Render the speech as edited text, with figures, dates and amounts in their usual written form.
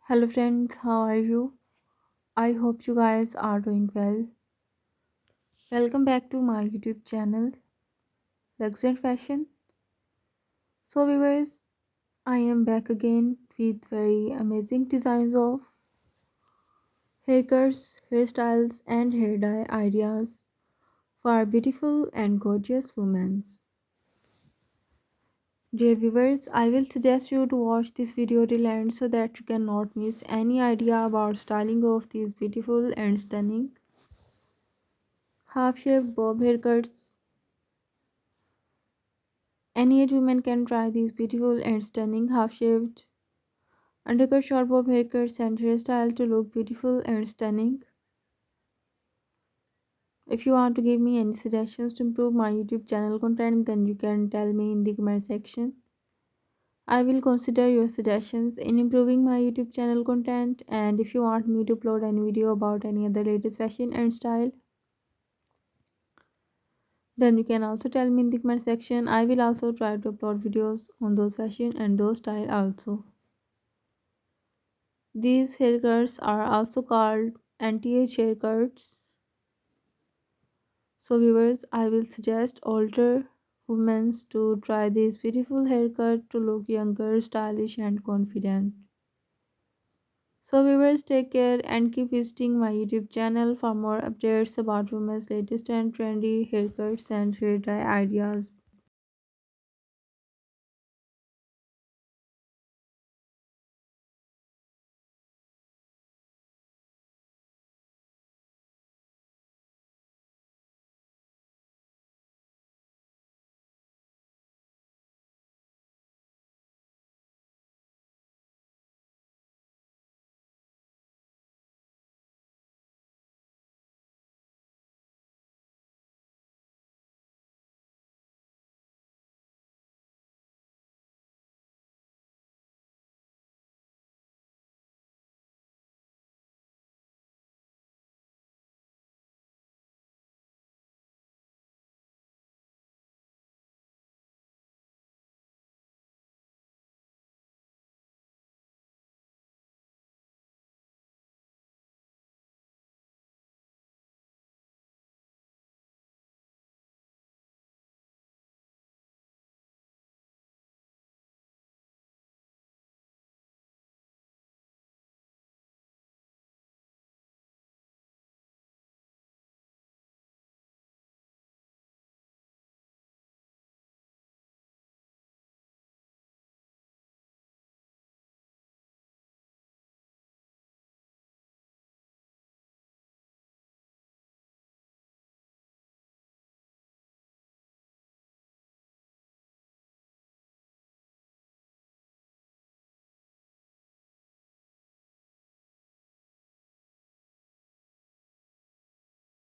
Hello friends, how are you? I hope you guys are doing well. Welcome back to my YouTube channel, Luxury Fashion. So viewers, I am back again with very amazing designs of haircuts, hairstyles and hair dye ideas for beautiful and gorgeous women. Dear viewers, I will suggest you to watch this video till end so that you cannot miss any idea about styling of these beautiful and stunning half-shaved bob haircuts. Any age woman can try these beautiful and stunning half-shaved undercut short bob haircuts and hairstyle to look beautiful and stunning. If you want to give me any suggestions to improve my YouTube channel content, then you can tell me in the comment section. I will consider your suggestions in improving my YouTube channel content, and if you want me to upload any video about any other latest fashion and style, then you can also tell me in the comment section. I will also try to upload videos on those fashion and those style also. These haircuts are also called anti-age haircuts. So viewers, I will suggest older women to try this beautiful haircut to look younger, stylish and confident. So viewers, take care and keep visiting my YouTube channel for more updates about women's latest and trendy haircuts and hair dye ideas.